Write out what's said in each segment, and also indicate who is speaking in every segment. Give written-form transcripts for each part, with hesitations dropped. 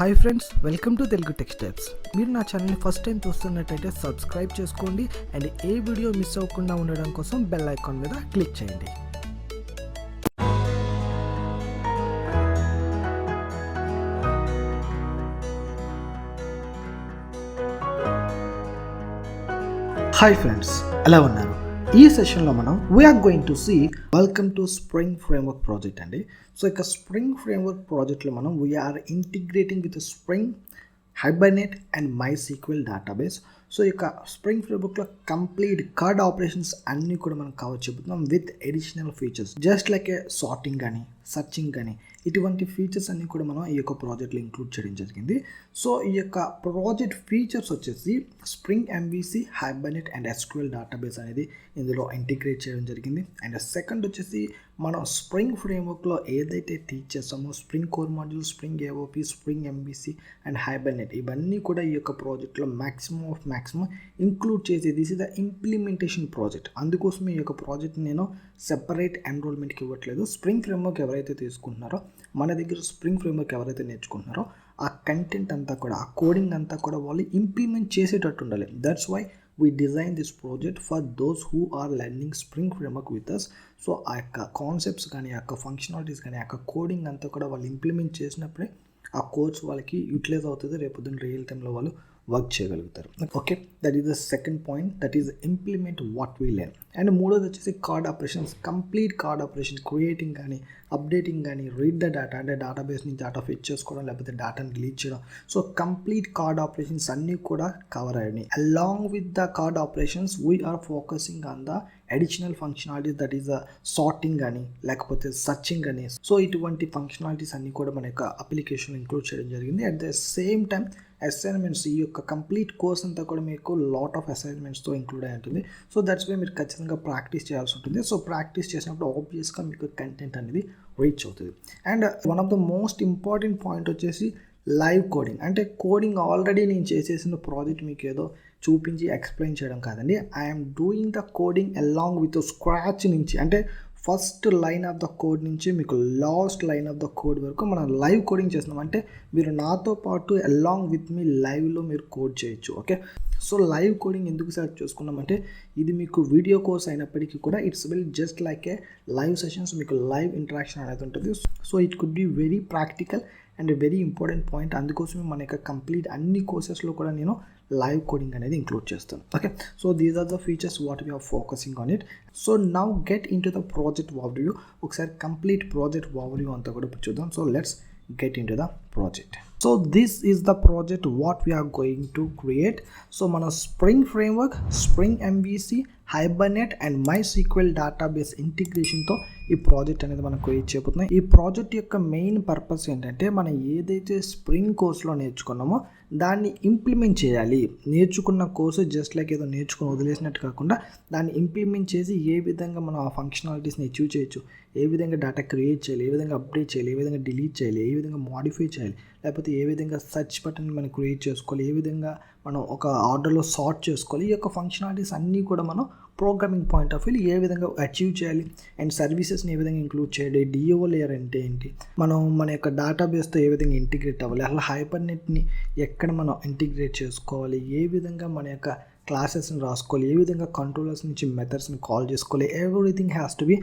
Speaker 1: Hi friends, welcome to Telugu tech steps. మీరు నా ఛానల్ని ఫస్ట్ టైం చూస్తున్నట్టయితే సబ్స్క్రైబ్ చేసుకోండి అండ్ ఏ వీడియో మిస్ అవ్వకుండా ఉండడం కోసం బెల్ ఐకాన్ మీద క్లిక్ చేయండి. హాయ్ ఫ్రెండ్స్, ఎలా ఉన్నారు? ఈ సెషన్లో మనం we are going to see welcome to spring framework project అండి. సో ఇక స్ప్రింగ్ ఫ్రేమ్వర్క్ ప్రాజెక్ట్లో మనం we are integrating with spring, hibernate and MySQL database. So ఇక స్ప్రింగ్ ఫ్రేమ్వర్క్లో కంప్లీట్ కార్డ్ ఆపరేషన్స్ అన్నీ కూడా మనం కవర్ చెబుతున్నాం with additional features, just like A sorting కానీ సర్చింగ్ కానీ ఇటువంటి ఫీచర్స్ అన్నీ కూడా మనం ఈ యొక్క ప్రాజెక్ట్లో ఇంక్లూడ్ చేయడం జరిగింది. సో ఈ యొక్క ప్రాజెక్ట్ ఫీచర్స్ వచ్చేసి spring MVC, Hibernate and SQL database అనేది ఇందులో ఇంటిగ్రేట్ చేయడం జరిగింది. అండ్ సెకండ్ వచ్చేసి మనం స్ప్రింగ్ ఫ్రేమ్వర్క్లో ఏదైతే టీచ్ చేస్తామో spring core module, spring AOP, spring MVC and Hibernate ఇవన్నీ కూడా ఈ యొక్క ప్రాజెక్ట్లో మ్యాక్సిమం ఇంక్లూడ్ చేసి this is the implementation project. అందుకోసమే ఈ యొక్క ప్రాజెక్ట్ నేను సెపరేట్ ఎన్రోల్మెంట్కి ఇవ్వట్లేదు. స్ప్రింగ్ ఫ్రేమ్వర్క్ ఎవరైతే తీసుకుంటున్నారో, మన దగ్గర స్ప్రింగ్ ఫ్రేమ్వర్క్ ఎవరైతే నేర్చుకుంటున్నారో ఆ కంటెంట్ అంతా కూడా, ఆ కోడింగ్ అంతా కూడా వాళ్ళు ఇంప్లిమెంట్ చేసేటట్టు ఉండాలి. That's why we design this project for those who are learning Spring Framework with us. So ఆ యొక్క కాన్సెప్ట్స్ కానీ, ఆ యొక్క ఫంక్షనాలిటీస్ కానీ, ఆ యొక్క కోడింగ్ అంతా కూడా వాళ్ళు ఇంప్లిమెంట్ చేసినప్పుడే ఆ కోర్స్ వాళ్ళకి యూటిలైజ్ అవుతుంది, రేపొద్దున రియల్ టైంలో వాళ్ళు వర్క్ చేయగలుగుతారు. Okay, that is the second point, that is implement what we learn. And మూడోది వచ్చేసి card operations, complete card operation creating కానీ, అప్డేటింగ్ కానీ, రీడ్ ద డేటా అంటే డేటాబేస్ నుంచి డేటా ఫెచ్ చేసుకోవడం, లేకపోతే డేటాని డిలీట్ చేయడం. సో కంప్లీట్ కార్డ్ ఆపరేషన్స్ అన్నీ కూడా కవర్ అయ్యాయి. Along with the CRUD operations we are focusing on the additional functionalities, that is sorting కానీ, లేకపోతే సర్చింగ్ కానీ. సో ఇటువంటి ఫంక్షనాలిటీస్ అన్నీ కూడా మన యొక్క అప్లికేషన్లో ఇంక్లూడ్ చేయడం జరిగింది. At the same time assignments, ఈ యొక్క కంప్లీట్ కోర్స్ అంతా కూడా మీకు లాట్ ఆఫ్ అసైన్మెంట్స్తో ఇంక్లూడ్ అయి ఉంటుంది. సో దట్స్ వై మీరు ఖచ్చితంగా ప్రాక్టీస్ చేయాల్సి ఉంటుంది. సో ప్రాక్టీస్ చేసినప్పుడు ఆబ్వియస్గా మీకు కంటెంట్ అనేది రీచ్ అవుతుంది. And one of the most important point వచ్చేసి లైవ్ కోడింగ్. అంటే కోడింగ్ ఆల్రెడీ నేను చేసేసిన ప్రాజెక్ట్ మీకు ఏదో చూపించి ఎక్స్ప్లెయిన్ చేయడం కాదండి. I'm doing the coding along with scratch నుంచి, అంటే first line of the code నుంచి మీకు last line of the code వరకు మనం లైవ్ కోడింగ్ చేస్తున్నాం. అంటే మీరు నాతో పాటు అలాంగ్ విత్ మీ లైవ్లో మీరు కోడ్ చేయొచ్చు. ఓకే, సో లైవ్ కోడింగ్ ఎందుకు సెలెక్ట్ చేసుకున్నామంటే ఇది మీకు వీడియో కోర్స్ అయినప్పటికీ కూడా it's will just like a live sessions, మీకు లైవ్ ఇంటరాక్షన్ అనేది ఉంటుంది. So it could be very practical and very important point. అందుకోసమే మన యొక్క కంప్లీట్ అన్ని కోర్సెస్లో కూడా నేను లైవ్ కోడింగ్ అనేది ఇంక్లూడ్ చేస్తాను. Okay, so these are the features what we are focusing on it. So now get into the project overview. ఒకసారి కంప్లీట్ ప్రాజెక్ట్ ఓవర్వ్యూ అంతా కూడా చూద్దాం. So let's get into the project. So this is the project what we are going to create. So మన Spring Framework, Spring MVC, Hibernate and MySQL database ఇంటిగ్రేషన్తో ఈ project అనేది మనం create చేయబోతున్నాం. ఈ project యొక్క మెయిన్ పర్పస్ ఏంటంటే మనం ఏదైతే స్ప్రింగ్ కోర్స్లో నేర్చుకున్నామో దాన్ని ఇంప్లిమెంట్ చేయాలి. నేర్చుకున్న కోర్సు జస్ట్ లైక్ ఏదో నేర్చుకుని వదిలేసినట్టు కాకుండా దాన్ని ఇంప్లిమెంట్ చేసి ఏ విధంగా మనం ఆ ఫంక్షనాలిటీస్ని అచీవ్ చేయొచ్చు, ఏ విధంగా డేటా క్రియేట్ చేయాలి, ఏ విధంగా అప్డేట్ చేయాలి, ఏ విధంగా డిలీట్ చేయాలి, ఏ విధంగా మాడిఫై చేయాలి, లేకపోతే ఏ విధంగా సెర్చ్ బటన్ మనం క్రియేట్ చేసుకోవాలి, ఏ విధంగా మనం ఒక ఆర్డర్లో సార్ట్ చేసుకోవాలి. ఈ యొక్క ఫంక్షనాలిటీస్ అన్నీ కూడా మనం ప్రోగ్రామింగ్ పాయింట్ ఆఫ్ వ్యూ ఏ విధంగా అచీవ్ చేయాలి అండ్ సర్వీసెస్ని ఏ విధంగా ఇంక్లూడ్ చేయాలి, DO లేయర్ అంటే ఏంటి, మనం మన యొక్క డేటాబేస్తో ఏ విధంగా ఇంటిగ్రేట్ అవ్వాలి, అలా హైబర్నెట్ని ఎక్కడ మనం ఇంటిగ్రేట్ చేసుకోవాలి, ఏ విధంగా మన యొక్క క్లాసెస్ని రాసుకోవాలి, ఏ విధంగా కంట్రోలర్స్ నుంచి మెథడ్స్ని కాల్ చేసుకోవాలి, everything has to be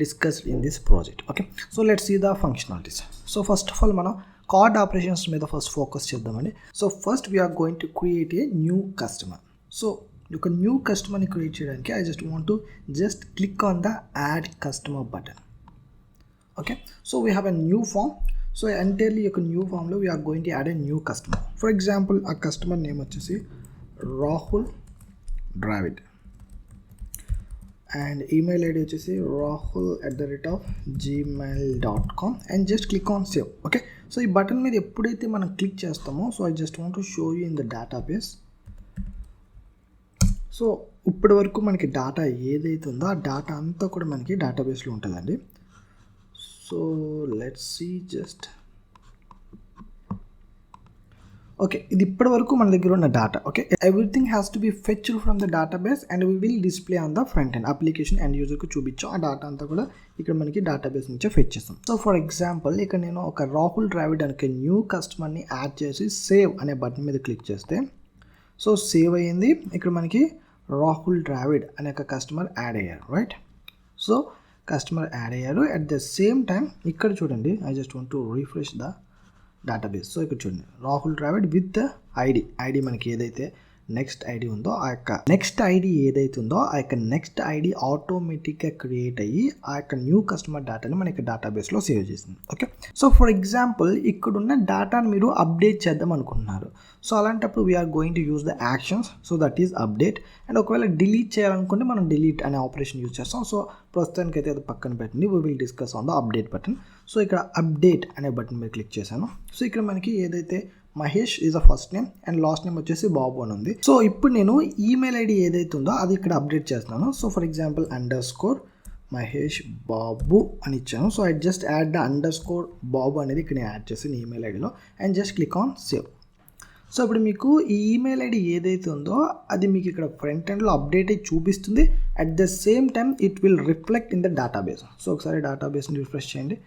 Speaker 1: discussed in this project. Okay, so let's see the functionalities. So first of all మనం కార్డ్ ఆపరేషన్స్ మీద ఫస్ట్ ఫోకస్ చేద్దామండి. So first we are going to create a new customer. So ఒక new కస్టమర్ని క్రియేట్ చేయడానికి I just want to just click on the add customer button. Okay, so we have a new form. So entirely యొక్క new ఫామ్లో we are going to add a new customer. For example ఆ customer name వచ్చేసి Rahul Dravid and email ID వచ్చేసి rahul@gmail.com and just click on save. Okay, so ఈ button మీద ఎప్పుడైతే మనం click చేస్తామో, so I just want to show you in the database. So ఇప్పటి వరకు మనకి డేటా ఏదైతే ఉందో ఆ డేటా అంతా కూడా మనకి డేటాబేస్లో ఉంటుందండి. So let's see just okay, ఇది ఇప్పటి వరకు మన దగ్గర ఉన్న data. Okay, everything has to be fetched from the database and we will display on the front end. Application and యూజర్కి చూపించాం. ఆ డేటా అంతా కూడా ఇక్కడ మనకి డేటాబేస్ నుంచే ఫెచ్ చేస్తాం. సో ఫర్ ఎగ్జాంపుల్ ఇక్కడ నేను ఒక రాహుల్ ద్రావిడ్ అనే న్యూ కస్టమర్ని యాడ్ చేసి సేవ్ అనే బటన్ మీద క్లిక్ చేస్తే సో సేవ్ అయ్యింది. ఇక్కడ మనకి రాహుల్ ద్రావిడ్ అనే ఒక కస్టమర్ యాడ్ అయ్యారు. రైట్, సో కస్టమర్ యాడ్ అయ్యారు. అట్ ద సేమ్ టైం ఇక్కడ చూడండి, I just want to refresh the database. So ఇక్కడ చూడండి రాహుల్ ద్రావిడ్ విత్ ఐడి మనకి ఏదైతే నెక్స్ట్ ఐడి ఉందో ఆ యొక్క నెక్స్ట్ ఐడి ఏదైతే ఉందో ఆ యొక్క నెక్స్ట్ ఐడి ఆటోమేటిక్గా క్రియేట్ అయ్యి ఆ యొక్క న్యూ కస్టమర్ డేటాని మనకి డేటాబేస్లో సేవ్ చేసింది. ఓకే, సో ఫర్ ఎగ్జాంపుల్ ఇక్కడున్న డేటాను మీరు అప్డేట్ చేద్దాం అనుకుంటున్నారు. సో అలాంటప్పుడు we are going to use the actions. So that is update. And ఒకవేళ డిలీట్ చేయాలనుకుంటే మనం డిలీట్ అనే ఆపరేషన్ యూజ్ చేస్తాం. సో ప్రస్తుతానికైతే అది పక్కన పెట్టండి. We will discuss on the update button. So ఇక్కడ అప్డేట్ అనే బటన్ మీద క్లిక్ చేశాను. సో ఇక్కడ మనకి ఏదైతే Mahesh is a first name and last name వచ్చేసి బాబు అని ఉంది. సో ఇప్పుడు నేను ఈమెయిల్ ఐడి ఏదైతే ఉందో అది ఇక్కడ అప్డేట్ చేస్తున్నాను. So for example _Mahesh Babu అని ఇచ్చాను. So I just add the _Babu అనేది ఇక్కడ నేను యాడ్ చేసాను ఈమెయిల్ ఐడిలో and just click on save. So ఇప్పుడు మీకు ఈ ఈమెయిల్ ఐడి ఏదైతే ఉందో అది మీకు ఇక్కడ ఫ్రంట్ ఎండ్లో అప్డేట్ అయ్యి చూపిస్తుంది. At the same time it will reflect in the database. So ఒకసారి డేటాబేస్ని రిఫ్రెష్ చేయండి.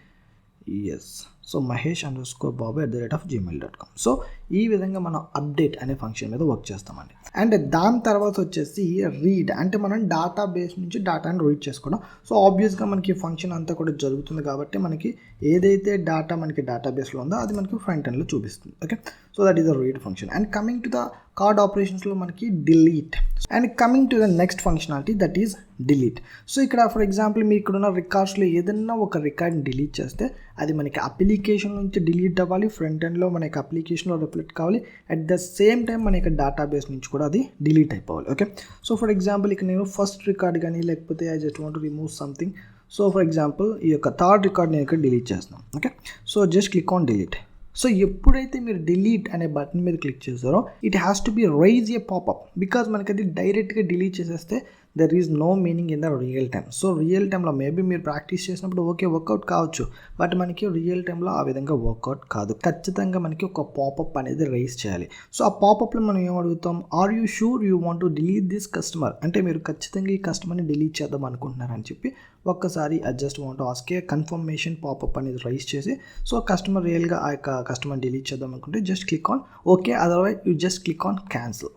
Speaker 1: Yes, so mahesh_babu@gmail.com. సో ఈ విధంగా మనం అప్డేట్ అనే ఫంక్షన్ మీద వర్క్ చేస్తామండి. అండ్ దాని తర్వాత వచ్చేసి రీడ్, అంటే మనం డేటాబేస్ నుంచి డేటాని రీడ్ చేసుకోవడం. సో ఆబ్వియస్గా మనకి ఫంక్షన్ అంతా కూడా జరుగుతుంది కాబట్టి మనకి ఏదైతే డేటా మనకి డేటాబేస్లో ఉందో అది మనకి ఫ్రంట్ ఎండ్లో చూపిస్తుంది. Okay, so that is the read function. And coming to the CRUD ఆపరేషన్స్లో మనకి delete. And coming to the next functionality that is delete. So ఇక్కడ ఫర్ ఎగ్జాంపుల్ మీ ఇక్కడ ఉన్న రికార్డ్స్లో ఏదైనా ఒక రికార్డ్ని డిలీట్ చేస్తే అది మనకి అప్లికేషన్ నుంచి డిలీట్ అవ్వాలి, ఫ్రంట్ ఎండ్లో మనకి అప్లికేషన్లో రిఫ్లెక్ట్ కావాలి. అట్ ద సేమ్ టైం మనకి డేటాబేస్ నుంచి కూడా అది డిలీట్ అయిపోవాలి. ఓకే, సో ఫర్ ఎగ్జాంపుల్ ఇక్కడ నేను ఫస్ట్ రికార్డ్ కానీ లేకపోతే I just want to remove something. So for example ఈ యొక్క థర్డ్ రికార్డ్ నేను ఇక్కడ డిలీట్ చేస్తున్నాను. Okay, so just click on delete. So ఎప్పుడైతే మీరు డిలీట్ అనే బటన్ మీద క్లిక్ చేస్తారో it has to be raise a popup, because మనకి అది డైరెక్ట్గా డిలీట్ చేసేస్తే there is no meaning in the real time. So real టైంలో మేబీ మీరు ప్రాక్టీస్ చేసినప్పుడు ఓకే వర్కౌట్ కావచ్చు, బట్ మనకి రియల్ టైంలో ఆ విధంగా వర్కౌట్ కాదు. ఖచ్చితంగా మనకి ఒక పాపప్ అనేది రైజ్ చేయాలి. సో ఆ పాపప్లో మనం ఏం అడుగుతాం, are you sure you want to delete this customer, అంటే మీరు ఖచ్చితంగా ఈ కస్టమర్ని డిలీట్ చేద్దాం అనుకుంటున్నారని చెప్పి ఒక్కసారి just want to ask a confirmation popup అనేది రైజ్ చేసి సో కస్టమర్ రియల్గా ఆ యొక్క కస్టమర్ డిలీట్ చేద్దాం అనుకుంటే just click on okay, otherwise you just click on cancel.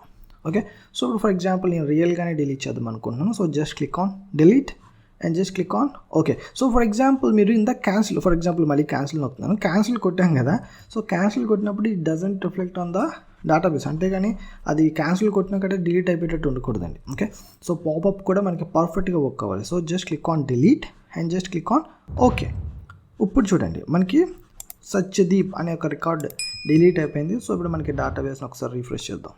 Speaker 1: Okay, so ఇప్పుడు ఫర్ ఎగ్జాంపుల్ నేను రియల్గానే డిలీట్ చేద్దాం అనుకుంటున్నాను. So just click on delete and just click on okay. So for example మీరు ఇంత క్యాన్సిల్, ఫర్ ఎగ్జాంపుల్ మళ్ళీ cancel నొక్కుతున్నాను. Cancel కొట్టాం కదా, so cancel కొట్టినప్పుడు it doesn't reflect on the database, అంతేగాని అది క్యాన్సిల్ కొట్టినాకంటే డిలీట్ అయిపోయేటట్టు ఉండకూడదండి. ఓకే, సో పాపప్ కూడా మనకి పర్ఫెక్ట్గా వర్క్ అవ్వాలి. So just click on delete and just click on okay. ఇప్పుడు చూడండి మనకి సత్యదీప్ అనే ఒక రికార్డ్ డిలీట్ అయిపోయింది. సో ఇప్పుడు మనకి డేటాబేస్ని ఒకసారి రిఫ్రెష్ చేద్దాం.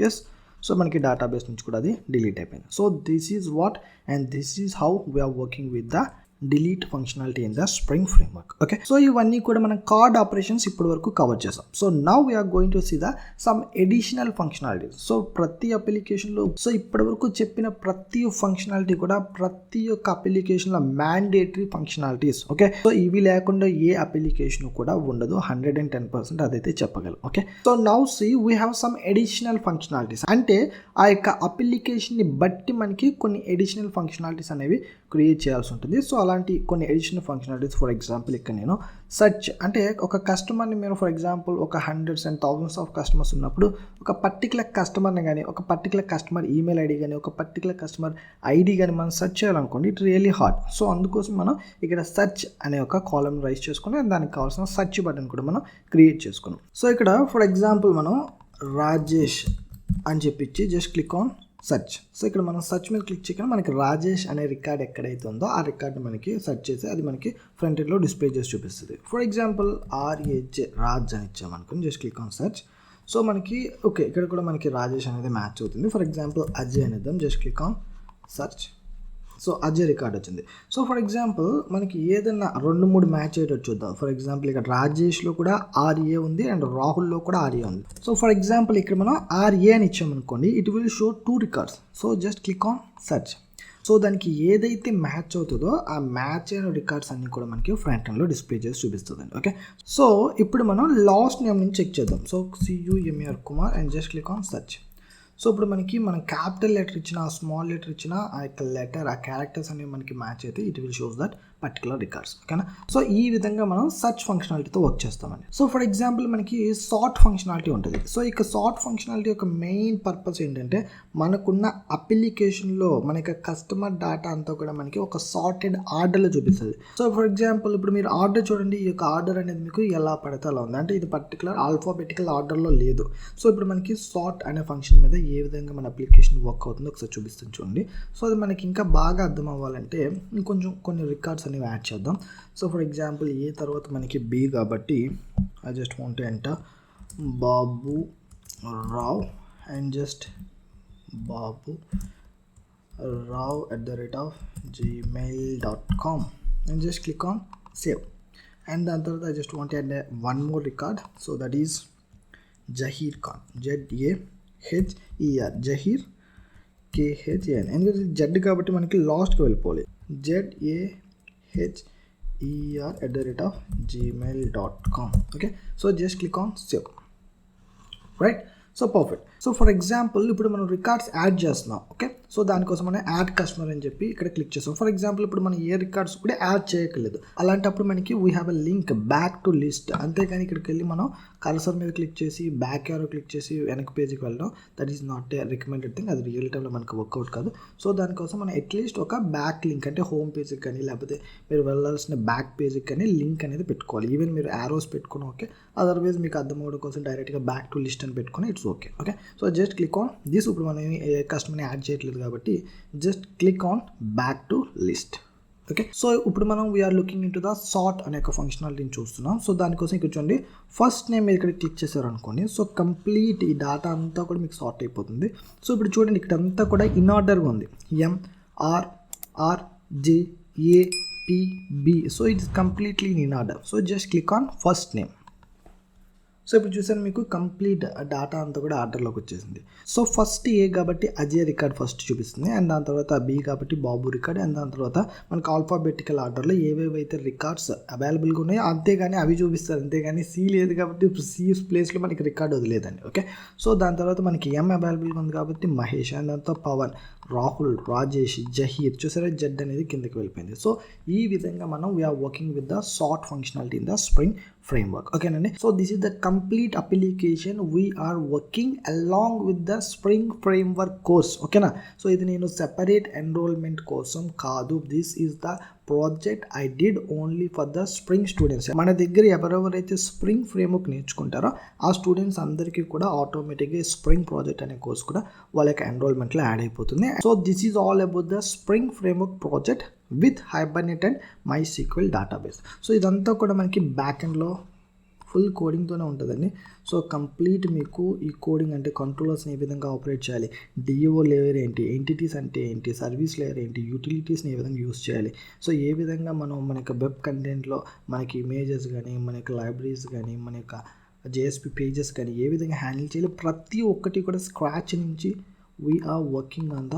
Speaker 1: ఎస్, సో మనకి డేటాబేస్ నుంచి కూడా అది డిలీట్ అయిపోయింది. So this is what and this is how we are working with the delete functionality in the Spring framework. Okay, so ఇవన్నీ కూడా మనం కార్డ్ ఆపరేషన్స్ ఇప్పటి వరకు కవర్ చేసాం. So now we are going to see the some additional functionalities. So ప్రతి అప్లికేషన్లో so ఇప్పటి వరకు చెప్పిన ప్రతి ఫంక్షనాలిటీ కూడా ప్రతి ఒక్క అప్లికేషన్లో మ్యాండేటరీ ఫంక్షనాలిటీస్. ఓకే, సో ఇవి లేకుండా ఏ అప్లికేషన్ కూడా ఉండదు, 110% అదైతే చెప్పగలం. Okay, so now see we have some additional functionalities, అంటే ఆ యొక్క అప్లికేషన్ని బట్టి మనకి కొన్ని ఎడిషనల్ ఫంక్షనాలిటీస్ అనేవి క్రియేట్ చేయాల్సి ఉంటుంది. సో అలాంటి కొన్ని ఎడిషనల్ ఫంక్షనాలిటీస్ ఫర్ ఎగ్జాంపుల్ ఇక్కడ నేను సెర్చ్, అంటే ఒక కస్టమర్ని మీరు ఫర్ ఎగ్జాంపుల్ ఒక hundreds and thousands of customers ఉన్నప్పుడు ఒక పర్టికులర్ కస్టమర్ని కానీ ఒక పర్టికులర్ కస్టమర్ ఈమెయిల్ ఐడి కానీ ఒక పర్టికులర్ కస్టమర్ ఐడి కానీ మనం సెర్చ్ చేయాలనుకోండి, ఇట్ రియల్లీ హార్డ్. సో అందుకోసం మనం ఇక్కడ సెర్చ్ అనే ఒక కాలమ్ రైజ్ చేసుకుని దానికి కావాల్సిన సెర్చ్ బటన్ కూడా మనం క్రియేట్ చేసుకున్నాం. సో ఇక్కడ ఫర్ ఎగ్జాంపుల్ మనం రాజేష్ అని చెప్పిచ్చి just click on search. So ఇక్కడ మనం సెర్చ్ మీద క్లిక్ చేయగానే మనకి రాజేష్ అనే రికార్డ్ ఎక్కడైతే ఉందో ఆ రికార్డ్ని మనకి సెర్చ్ చేసి అది మనకి ఫ్రంట్ ఎండ్లో డిస్ప్లే చేసి చూపిస్తుంది. ఫర్ ఎగ్జాంపుల్ రాజ్ అని ఇచ్చామనుకుని just click on search. So మనకి ఓకే ఇక్కడ కూడా మనకి రాజేష్ అనేది మ్యాచ్ అవుతుంది. ఫర్ ఎగ్జాంపుల్ అజయ్ అనేద్దాం, just click on search. So Ajay record వచ్చింది. సో ఫర్ ఎగ్జాంపుల్ మనకి ఏదైనా 2-3 మ్యాచ్ అయ్యేటట్టు చూద్దాం. ఫర్ ఎగ్జాంపుల్ ఇక్కడ రాజేష్లో కూడా ఆర్ఏ ఉంది అండ్ రాహుల్లో కూడా ఆర్ఏ ఉంది. సో ఫర్ ఎగ్జాంపుల్ ఇక్కడ మనం ఆర్ఏ అని ఇచ్చామనుకోండి, it will show 2 records. So just click on search. So దానికి ఏదైతే మ్యాచ్ అవుతుందో ఆ మ్యాచ్ అయిన రికార్డ్స్ అన్నీ కూడా మనకి ఫ్రంట్ ఎండ్లో డిస్ప్లే చేసి చూపిస్తుందండి. ఓకే, సో ఇప్పుడు మనం లాస్ట్ నేమ్ నుంచి చెక్ చేద్దాం. So CUMAR Kumar and just click on search. So ఇప్పుడు మనం క్యాపిటల్ లెటర్ ఇచ్చిన, స్మాల్ లెటర్ ఇచ్చిన, ఆ యొక్క లెటర్, ఆ క్యారెక్టర్స్ అనేవి మనకి మ్యాచ్ అయితే it will shows that particular records. ఓకేనా, సో ఈ విధంగా మనం సర్చ్ ఫంక్షనాలిటీతో వర్క్ చేస్తామండి. సో ఫర్ ఎగ్జాంపుల్ మనకి సార్ట్ ఫంక్షనాలిటీ ఉంటుంది. సో ఇక సార్ట్ ఫంక్షనాలిటీ యొక్క మెయిన్ పర్పస్ ఏంటంటే మనకున్న అప్లికేషన్లో మన యొక్క కస్టమర్ డేటా అంతా కూడా మనకి ఒక సార్టెడ్ ఆర్డర్లో చూపిస్తుంది. సో ఫర్ ఎగ్జాంపుల్ ఇప్పుడు మీరు ఆర్డర్ చూడండి, ఈ యొక్క ఆర్డర్ అనేది మీకు ఎలా పడితే అలా ఉంది, అంటే ఇది పర్టికులర్ ఆల్ఫాబెటికల్ ఆర్డర్లో లేదు. సో ఇప్పుడు మనకి సార్ట్ అనే ఫంక్షన్ మీద ఏ విధంగా మన అప్లికేషన్ వర్క్ అవుతుందో ఒకసారి చూపిస్తాను చూడండి. సో అది మనకి ఇంకా బాగా అర్థం అవ్వాలంటే ఇంకొంచెం కొన్ని రికార్డ్స్ అనేవి యాడ్ చేద్దాం. సో ఫర్ ఎగ్జాంపుల్ ఏ తర్వాత మనకి బి కాబట్టి I just want enter Babu Rao and just Babu Rao @gmail.com and just click on save. And దాని తర్వాత I just want to add one more record. So that is Zahir Khan, ZAHER, Zahir KHAN. ఎందుకంటే Z కాబట్టి మనకి లాస్ట్కి వెళ్ళిపోవాలి. ZAHER@gmail.com. Okay, so just click on save. Right, so perfect. So for example ఇప్పుడు మనం records add చేస్తున్నాం. Okay, so దానికోసం మనం యాడ్ కస్టమర్ అని చెప్పి ఇక్కడ క్లిక్ చేస్తాం. ఫర్ ఎగ్జాంపుల్ ఇప్పుడు మనం ఏ రికార్డ్స్ కూడా యాడ్ చేయట్లేదు, అలాంటప్పుడు మనకి we have a link back to list. అంతేగాని ఇక్కడికి వెళ్ళి మనం కర్సర్ మీద క్లిక్ చేసి బ్యాక్ యారో క్లిక్ చేసి వెనక్కి పేజీకి వెళ్ళడం that is not a recommended thing. అది రియల్ టైంలో మనకు వర్కౌట్ కాదు. సో దానికోసం మనం అట్లీస్ట్ ఒక బ్యాక్ లింక్ అంటే హోమ్ పేజీకి కానీ లేకపోతే మీరు వెళ్ళాల్సిన బ్యాక్ పేజీకి కానీ లింక్ అనేది పెట్టుకోవాలి. ఈవెన్ మీరు యారోస్ పెట్టుకుని ఓకే, అదర్వైజ్ మీకు అర్థం అవ్వడం కోసం డైరెక్ట్గా బ్యాక్ టు లిస్ట్ అని పెట్టుకుని it's okay. Okay, so just click on this. ఇప్పుడు మనం కస్టమర్ని యాడ్ చేయట్లేదు కాబట్టి just click on back to list. Okay, so ఇప్పుడు మనం we are looking into the sort అనే ఒక ఫంక్షనాలిటీని చూస్తున్నాం. సో దానికోసం ఇక్కడ చూడండి, ఫస్ట్ నేమ్ మీరు ఇక్కడ క్లిక్ చేశారు అనుకోండి, సో కంప్లీట్ ఈ డేటా అంతా కూడా మీకు సార్ట్ అయిపోతుంది. సో ఇప్పుడు చూడండి ఇక్కడ అంతా కూడా ఇన్ ఆర్డర్గా ఉంది, MRRJAPB. So it's completely in order. So just click on first name. So ఇప్పుడు చూసాను మీకు కంప్లీట్ డేటా అంతా కూడా ఆర్డర్లోకి వచ్చేసింది. సో ఫస్ట్ ఏ కాబట్టి అజయ్ రికార్డ్ ఫస్ట్ చూపిస్తుంది, అండ్ దాని తర్వాత బి కాబట్టి బాబు రికార్డ్, అండ్ దాని తర్వాత మనకు ఆల్ఫాబెటికల్ ఆర్డర్లో ఏవేవైతే రికార్డ్స్ అవైలబుల్గా ఉన్నాయో అంతేగాని అవి చూపిస్తారు, అంతేగాని సి లేదు కాబట్టి సి ప్లేస్లో మనకి రికార్డ్ వదిలేదండి. ఓకే, సో దాని తర్వాత మనకి ఎం అవైలబుల్గా ఉంది కాబట్టి మహేష్, అండ్ దాంతో పవన్, రాహుల్, రాజేష్, జహీర్. చూసారా జెడ్ అనేది కిందకి వెళ్ళిపోయింది. సో ఈ విధంగా మనం we are working with the sort functionality in the Spring framework. ఓకేనండి, so this is the complete application we are working along with the Spring framework course. ఓకేనా, సో ఇది నేను సెపరేట్ ఎన్రోల్మెంట్ కోసం కాదు, this is the project I did only for the Spring students. మన దగ్గర ఎవరెవరైతే spring framework నేర్చుకుంటారో ఆ స్టూడెంట్స్ అందరికీ కూడా ఆటోమేటిక్గా స్ప్రింగ్ ప్రాజెక్ట్ అనే కోర్స్ కూడా వాళ్ళ యొక్క ఎన్రోల్మెంట్లో యాడ్ అయిపోతుంది. So this is all about the Spring framework project with Hibernate and MySQL database. So ఇదంతా కూడా మనకి బ్యాక్ ఎండ్లో ఫుల్ కోడింగ్తోనే ఉంటుందండి. సో కంప్లీట్ మీకు ఈ కోడింగ్ అంటే కంట్రోలర్స్ని ఏ విధంగా ఆపరేట్ చేయాలి, డిఓ లేయర్ ఏంటి, ఎంటిటీస్ అంటే ఏంటి, సర్వీస్ లేయర్ ఏంటి, యూటిలిటీస్ని ఏ విధంగా యూస్ చేయాలి, సో ఏ విధంగా మనం మన యొక్క వెబ్ కంటెంట్లో మనకి ఇమేజెస్ కానీ మన యొక్క లైబ్రరీస్ కానీ మన యొక్క JSP పేజెస్ కానీ ఏ విధంగా హ్యాండిల్ చేయాలి, ప్రతి ఒక్కటి కూడా స్క్రాచ్ నుంచి we are working on the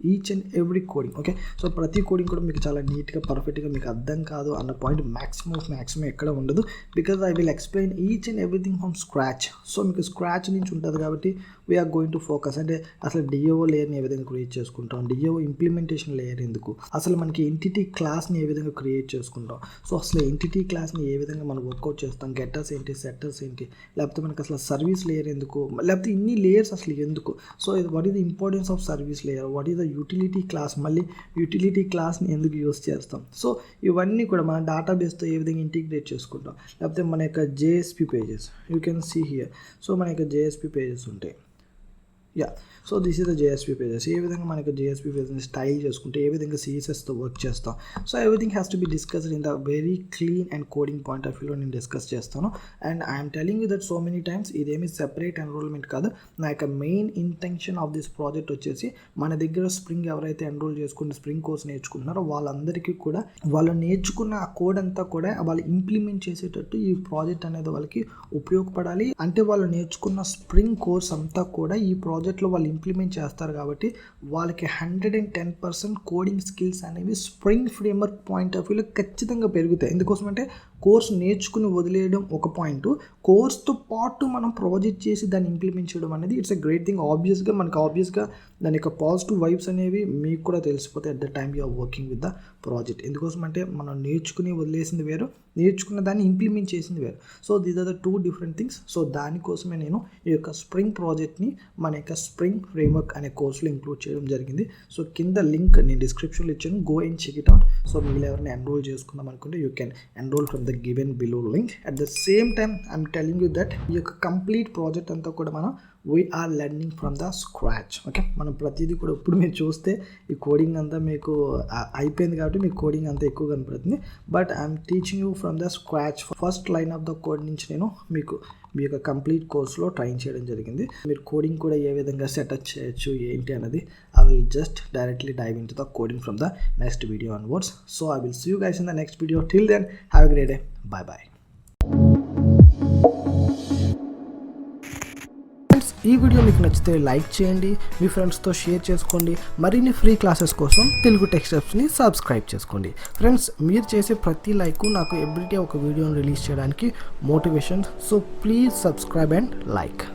Speaker 1: each and every coding. Okay, so ప్రతి కోడింగ్ కూడా మీకు చాలా నీట్గా పర్ఫెక్ట్గా మీకు అర్థం కాదు అన్న పాయింట్ మ్యాక్సిమం ఎక్కడ ఉండదు, because I will explain each and everything from scratch. So మీకు స్క్రాచ్ నుంచి ఉంటుంది కాబట్టి వీఆర్ గోయింగ్ టు ఫోకస్. అంటే అసలు డిఓ లేయర్ని ఏ విధంగా క్రియేట్ చేసుకుంటాం, డిఓ ఇంప్లిమెంటేషన్ లేయర్ ఎందుకు, అసలు మనకి ఎంటిటీ క్లాస్ని ఏ విధంగా క్రియేట్ చేసుకుంటాం, సో అసలు ఎంటిటీ క్లాస్ని ఏ విధంగా మనం వర్కౌట్ చేస్తాం, గెటర్స్ ఏంటి, సెట్టర్స్ ఏంటి, లేకపోతే మనకి అసలు సర్వీస్ లేయర్ ఎందుకు, లేకపోతే ఇన్ని లేయర్స్ అసలు ఎందుకు, so what is the importance of service layer, what is the utility class, మళ్ళీ యూటిలిటీ క్లాస్ని ఎందుకు యూస్ చేస్తాం, సో ఇవన్నీ కూడా మన డేటాబేస్తో ఏ విధంగా ఇంటిగ్రేట్ చేసుకుంటాం, లేకపోతే మన యొక్క JSP pages you can see here. So మన యొక్క JSP పేజెస్ ఉంటాయి. Yeah, so this is the JSP pages. ఏ విధంగా మనకి JSP పేజెస్ని స్టైల్ చేసుకుంటే ఏ విధంగా CSSతో వర్క్ చేస్తాం, so everything has to be discussed in the very clean and coding point of వ్యూలో నేను డిస్కస్ చేస్తాను. And I'm telling you that so many times ఇదేమి సెపరేట్ ఎన్రోల్మెంట్ కాదు. నా యొక్క main intention of this project వచ్చేసి మన దగ్గర స్ప్రింగ్ ఎవరైతే ఎన్రోల్ చేసుకుని స్ప్రింగ్ కోర్స్ నేర్చుకుంటున్నారో వాళ్ళందరికీ కూడా వాళ్ళు నేర్చుకున్న ఆ కోడ్ అంతా కూడా వాళ్ళు ఇంప్లిమెంట్ చేసేటట్టు ఈ ప్రాజెక్ట్ అనేది వాళ్ళకి ఉపయోగపడాలి. అంటే వాళ్ళు నేర్చుకున్న స్ప్రింగ్ కోర్స్ అంతా కూడా ఈ ప్రాజెక్ట్ ప్రాజెక్ట్లో వాళ్ళు ఇంప్లిమెంట్ చేస్తారు కాబట్టి వాళ్ళకి 110% కోడింగ్ స్కిల్స్ అనేవి స్ప్రింగ్ ఫ్రేమ్వర్క్ పాయింట్ ఆఫ్ వ్యూలో ఖచ్చితంగా పెరుగుతాయి. ఎందుకోసమంటే కోర్స్ నేర్చుకుని వదిలేయడం ఒక పాయింట్, కోర్స్తో పాటు మనం ప్రాజెక్ట్ చేసి దాన్ని ఇంప్లిమెంట్ చేయడం అనేది ఇట్స్ ఎ గ్రేట్ థింగ్. ఆబ్వియస్గా దాని యొక్క పాజిటివ్ వైబ్స్ అనేవి మీకు కూడా తెలిసిపోతాయి at the time you are working with the project. ఎందుకోసమంటే మనం నేర్చుకుని వదిలేసింది వేరు, నేర్చుకున్న దాన్ని ఇంప్లిమెంట్ చేసింది వేరు. So these are the 2 different things. So దానికోసమే నేను ఈ యొక్క స్ప్రింగ్ ప్రాజెక్ట్ని మన యొక్క స్ప్రింగ్ ఫ్రేమ్వర్క్ అనే కోర్సులో ఇంక్లూడ్ చేయడం జరిగింది. సో కింద లింక్ నేను డిస్క్రిప్షన్లో ఇచ్చాను, go and check it out. So మీరు ఎవరైనా ఎన్రోల్ చేసుకుందాం అనుకుంటే you can enrol from the given below link. At the same time I'm telling you that ఈ యొక్క కంప్లీట్ ప్రాజెక్ట్ అంతా కూడా మనం we are learning from the scratch. Okay, మనం ప్రతిదీ కూడా ఇప్పుడు మీరు చూస్తే ఈ కోడింగ్ అంతా మీకు అయిపోయింది కాబట్టి మీకు కోడింగ్ అంతా ఎక్కువ కనపడుతుంది. But I'm teaching you from the scratch. First line of the code నుంచి నేను మీకు మీ యొక్క కంప్లీట్ కోర్స్లో ట్రైన్ చేయడం జరిగింది. మీరు కోడింగ్ కూడా ఏ విధంగా సెటప్ చేయొచ్చు ఏంటి అన్నది I will just directly dive into the coding from the next video onwards. So I will see you guys in the next video. Till then have a great day. Bye bye. ఈ video మీకు నచ్చితే like చేయండి, మీ ఫ్రెండ్స్తో share చేసుకోండి. మరిన్ని free classes కోసం Telugu tech స్టెప్స్ని subscribe చేసుకోండి. Friends, మీరు చేసే ప్రతి లైక్ నాకు ఎవ్రీడే ఒక వీడియోని రిలీజ్ చేయడానికి motivation. So please subscribe and like.